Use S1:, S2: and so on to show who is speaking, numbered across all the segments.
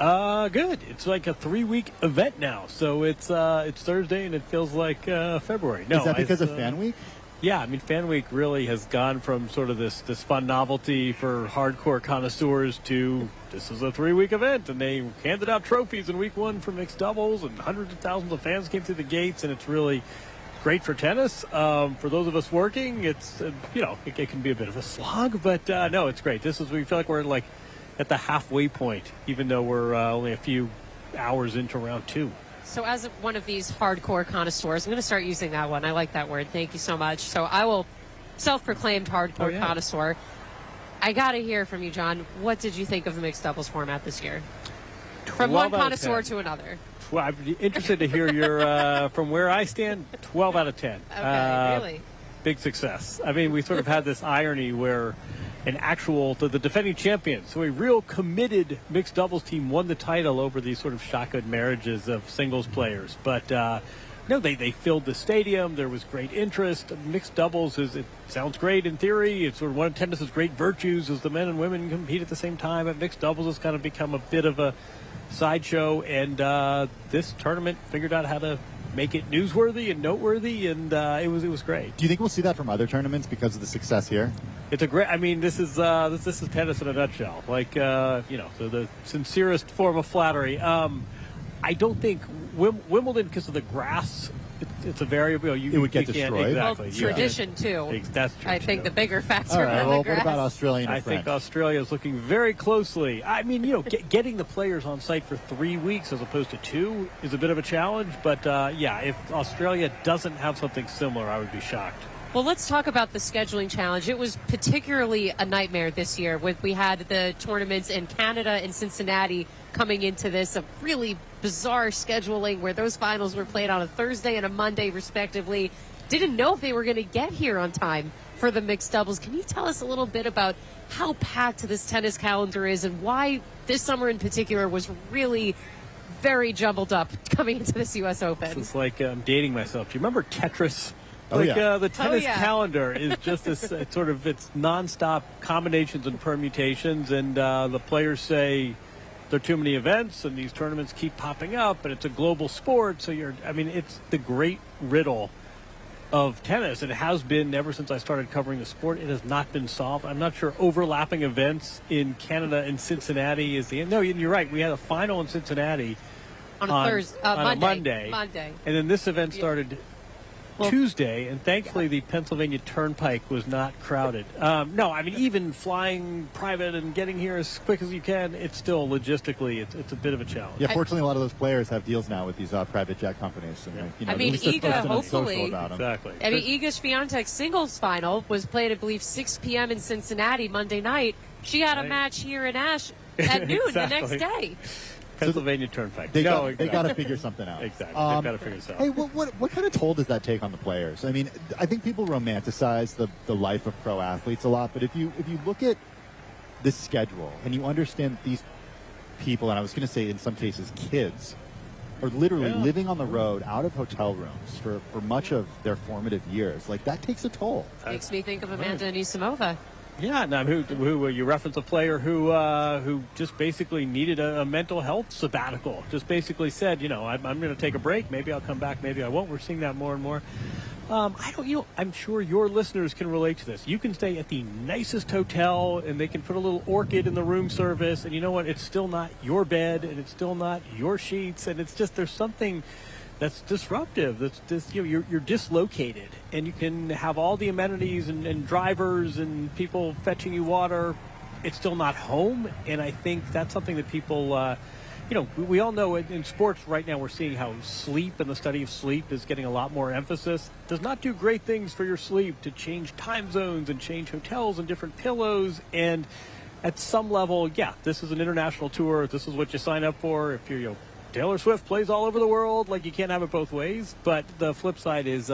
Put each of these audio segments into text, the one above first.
S1: Good. It's like a 3-week event now, so it's Thursday and it feels like February. No,
S2: is that because of Fan Week?
S1: Yeah, I mean, Fan Week really has gone from sort of this fun novelty for hardcore connoisseurs to this is a 3-week event, and they handed out trophies in week 1 for mixed doubles, and hundreds of thousands of fans came through the gates, and it's really great for tennis. For those of us working, it's it can be a bit of a slog, but no, it's great. We feel like we're like at the halfway point, even though we're only a few hours into round 2.
S3: So as one of these hardcore connoisseurs, I'm going to start using that one. I like that word. Thank you so much. So I will self-proclaimed hardcore connoisseur. I got to hear from you, John. What did you think of the mixed doubles format this year? From one connoisseur to another.
S1: Well, I'd be interested to hear your, from where I stand, 12 out of 10.
S3: Okay, really?
S1: Big success. I mean, we sort of had this irony where the defending champions, so a real committed mixed doubles team won the title over these sort of shotgun marriages of singles players. But, they filled the stadium. There was great interest. Mixed doubles it sounds great in theory. It's sort of one of tennis's great virtues is the men and women compete at the same time. But mixed doubles has kind of become a bit of a sideshow, and this tournament figured out how to make it newsworthy and noteworthy, and it was great.
S2: Do you think we'll see that from other tournaments because of the success here?
S1: It's a great. I mean, this is tennis in a nutshell. Like so the sincerest form of flattery. I don't think Wimbledon, because of the grass, it's a variable.
S2: It would get destroyed.
S1: Exactly.
S3: Well, tradition too.
S1: That's true.
S3: I think the bigger factor.
S2: All right.
S3: Than
S2: Well,
S3: the grass.
S2: what about Australia?
S1: I think Australia is looking very closely. I mean, getting the players on site for 3 weeks as opposed to 2 is a bit of a challenge. But if Australia doesn't have something similar, I would be shocked.
S3: Well, let's talk about the scheduling challenge. It was particularly a nightmare this year. We had the tournaments in Canada and Cincinnati coming into this, a really bizarre scheduling where those finals were played on a Thursday and a Monday, respectively. Didn't know if they were going to get here on time for the mixed doubles. Can you tell us a little bit about how packed this tennis calendar is and why this summer in particular was really very jumbled up coming into this U.S. Open?
S1: It's like I'm dating myself. Do you remember Tetris? The tennis calendar is just this it's nonstop combinations and permutations, and the players say there are too many events, and these tournaments keep popping up, and it's a global sport. So it's the great riddle of tennis. It has been ever since I started covering the sport. It has not been solved. I'm not sure overlapping events in Canada and Cincinnati is the end. No, you're right. We had a final in Cincinnati
S3: on a
S1: Monday, and then this event started Tuesday, and thankfully the Pennsylvania Turnpike was not crowded. Even flying private and getting here as quick as you can, it's still logistically, it's a bit of a challenge.
S2: Yeah, fortunately, a lot of those players have deals now with these private jet companies. And,
S3: Iga, hopefully.
S1: Exactly.
S3: Iga Swiatek's singles final was played, I believe, 6 p.m. in Cincinnati Monday night. She had a match here in Ash at noon the next day.
S1: Pennsylvania Turnpike.
S2: They got to figure something out.
S1: Exactly. They've got to figure this out.
S2: Hey, what kind of toll does that take on the players? I mean, I think people romanticize the life of pro athletes a lot, but if you look at this schedule and you understand these people, and I was going to say in some cases kids, are literally living on the road out of hotel rooms for much of their formative years, like that takes a toll.
S3: Makes me think of Amanda Anisimova.
S1: Yeah, now who you reference a player who just basically needed a mental health sabbatical. Just basically said, I'm going to take a break. Maybe I'll come back. Maybe I won't. We're seeing that more and more. I'm sure your listeners can relate to this. You can stay at the nicest hotel, and they can put a little orchid in the room service, and you know what? It's still not your bed, and it's still not your sheets, and it's just there's something that's disruptive. You're dislocated, and you can have all the amenities and drivers and people fetching you water. It's still not home, and I think that's something that people, we all know in sports right now we're seeing how sleep and the study of sleep is getting a lot more emphasis. It does not do great things for your sleep to change time zones and change hotels and different pillows, and at some level, this is an international tour. This is what you sign up for. If you're, Taylor Swift plays all over the world. Like, you can't have it both ways. But the flip side is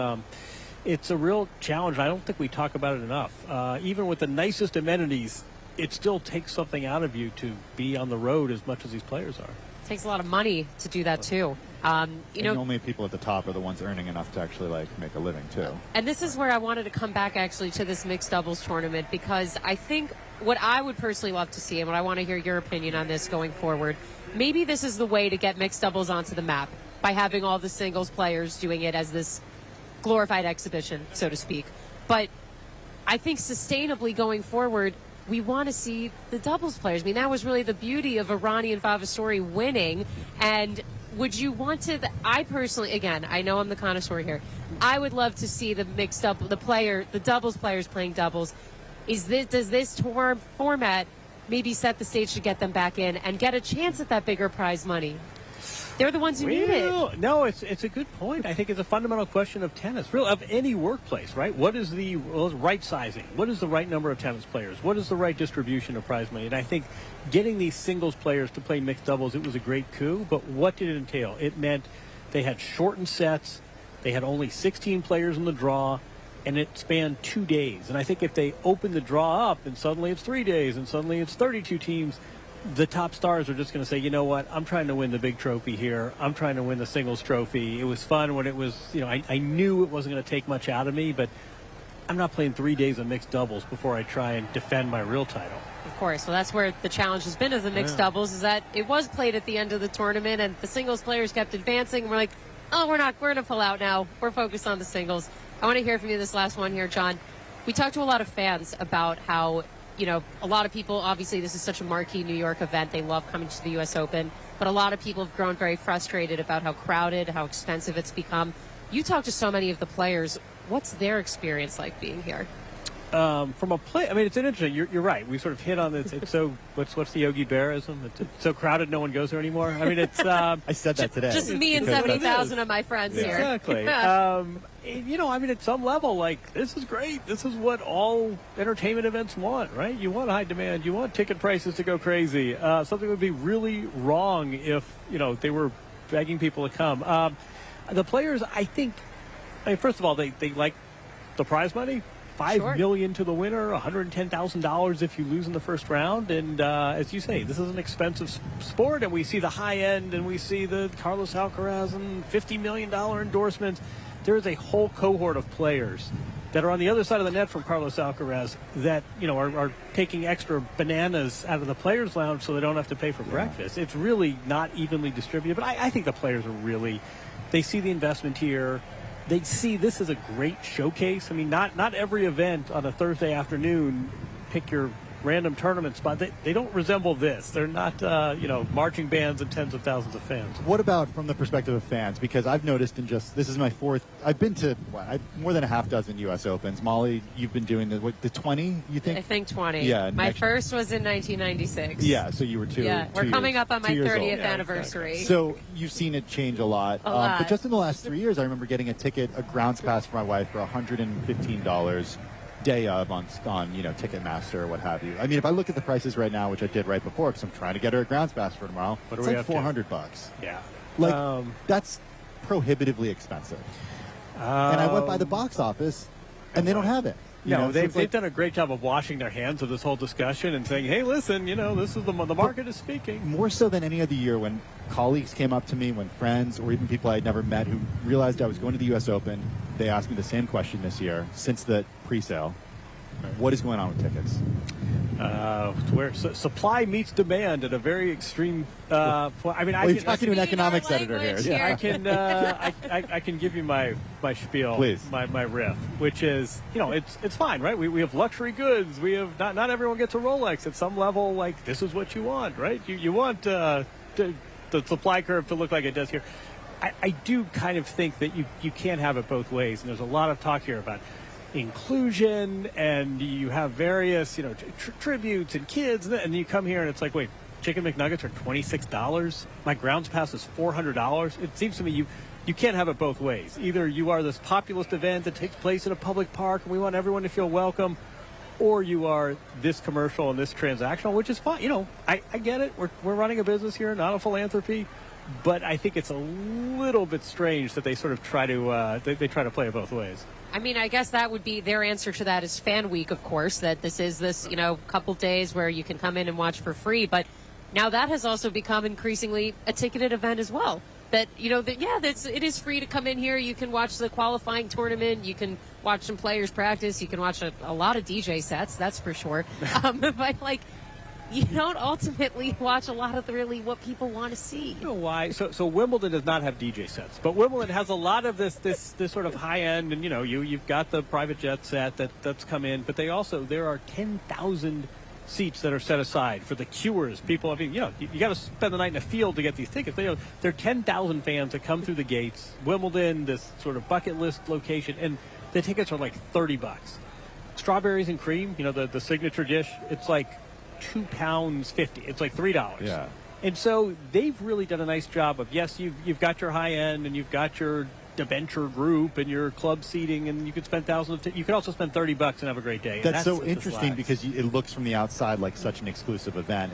S1: it's a real challenge. I don't think we talk about it enough. Even with the nicest amenities, it still takes something out of you to be on the road as much as these players are.
S3: It takes a lot of money to do that, too.
S2: Only people at the top are the ones earning enough to actually, make a living, too.
S3: And this is where I wanted to come back, actually, to this mixed doubles tournament, because I think what I would personally love to see, and what I want to hear your opinion on this going forward, maybe this is the way to get mixed doubles onto the map by having all the singles players doing it as this glorified exhibition, so to speak. But I think sustainably going forward, we want to see the doubles players. I mean, that was really the beauty of Irani and Vavasori winning. And would you want to? I personally, again, I know I'm the connoisseur here. I would love to see the mixed double, the doubles players playing doubles. Does this tour format maybe set the stage to get them back in and get a chance at that bigger prize money? They're the ones who need it.
S1: No, it's a good point. I think it's a fundamental question of tennis, really, of any workplace, right? What is the right sizing? What is the right number of tennis players? What is the right distribution of prize money? And I think getting these singles players to play mixed doubles, it was a great coup. But what did it entail? It meant they had shortened sets. They had only 16 players in the draw, and it spanned 2 days. And I think if they open the draw up and suddenly it's 3 days and suddenly it's 32 teams, the top stars are just going to say, you know what, I'm trying to win the big trophy here. I'm trying to win the singles trophy. It was fun when it was, I knew it wasn't going to take much out of me, but I'm not playing 3 days of mixed doubles before I try and defend my real title.
S3: Of course. Well, that's where the challenge has been of the mixed doubles, is that it was played at the end of the tournament and the singles players kept advancing. And we're like, oh, we're going to pull out now. We're focused on the singles. I want to hear from you this last one here, John. We talked to a lot of fans about how, a lot of people, obviously this is such a marquee New York event. They love coming to the U.S. Open. But a lot of people have grown very frustrated about how crowded, how expensive it's become. You talk to so many of the players. What's their experience like being here?
S1: From a play, I mean, it's an interesting. You're right. We sort of hit on this. It's so what's the Yogi Berraism? It's so crowded, no one goes there anymore. I mean, it's.
S2: I said that today.
S3: Just me and 70,000 of my friends here.
S1: Exactly. I mean, at some level, like, this is great. This is what all entertainment events want, right? You want high demand. You want ticket prices to go crazy. Something would be really wrong if they were begging people to come. The players, I think. I mean, first of all, they like the prize money. $5 million to the winner, $110,000 if you lose in the first round. And as you say, this is an expensive sport, and we see the high end, and we see the Carlos Alcaraz and $50 million endorsements. There is a whole cohort of players that are on the other side of the net from Carlos Alcaraz that are taking extra bananas out of the players' lounge so they don't have to pay for breakfast. It's really not evenly distributed, but I think the players are really, they see the investment here. They see this as a great showcase. I mean, not every event on a Thursday afternoon, pick your random tournament spot. They don't resemble this. They're not, marching bands and tens of thousands of fans.
S2: What about from the perspective of fans? Because I've noticed this is my fourth, I've been to more than a half dozen U.S. Opens. Molly, you've been doing the 20, you think?
S3: I think 20.
S2: Yeah.
S3: My first was in 1996.
S2: Yeah, so you were two.
S3: Yeah, we're coming up on my 30th
S1: Yeah,
S3: anniversary.
S1: exactly.
S2: So you've seen it change a lot. But just in the last 3 years, I remember getting a grounds pass for my wife for $115 day of on Ticketmaster or what have you. I mean, if I look at the prices right now, which I did right before because I'm trying to get her a grounds pass for tomorrow, it's like $400.
S1: Yeah.
S2: Like, that's prohibitively expensive. And I went by the box office, and they don't have it.
S1: They've done a great job of washing their hands of this whole discussion and saying, hey, listen, this is the market is speaking.
S2: More so than any other year when colleagues came up to me, when friends or even people I had never met who realized I was going to the U.S. Open, they asked me the same question this year since the pre-sale. What is going on with tickets?
S1: Where supply meets demand at a very extreme point. I mean,
S2: you're talking to an economics editor here.
S1: Yeah, I can give you my spiel,
S2: please,
S1: my riff, which is it's fine, right? We have luxury goods. We have not everyone gets a Rolex at some level. Like, this is what you want, right? You want the supply curve to look like it does here. I do kind of think that you can't have it both ways, and there's a lot of talk here about inclusion, and you have various tributes and kids, and you come here and it's like, wait, chicken McNuggets are $26. My grounds pass is $400. It seems to me you can't have it both ways. Either you are this populist event that takes place in a public park and we want everyone to feel welcome, or you are this commercial and this transactional, which is fine. I get it. We're running a business here, not a philanthropy. But I think it's a little bit strange that they sort of try to they try to play it both ways.
S3: I mean, I guess that would be their answer to that is Fan Week, of course, that this is this, couple days where you can come in and watch for free. But now that has also become increasingly a ticketed event as well. That, it is free to come in here. You can watch the qualifying tournament. You can watch some players practice. You can watch a lot of DJ sets, that's for sure. But, you don't ultimately watch a lot of really what people want to see.
S1: You know why? So Wimbledon does not have DJ sets, but Wimbledon has a lot of this sort of high end, and you've got the private jet set that's come in, but there are 10,000 seats that are set aside for the queuers. People, you got to spend the night in a field to get these tickets. There are 10,000 fans that come through the gates. Wimbledon, this sort of bucket list location, and the tickets are like $30. Strawberries and cream, the signature dish, it's like £2.50. It's like $3.
S2: Yeah.
S1: And so they've really done a nice job of, yes, you've got your high end and you've got your debenture group and your club seating, and you could spend thousands of you could also spend $30 and have a great day.
S2: That's so interesting because it looks from the outside like such an exclusive event.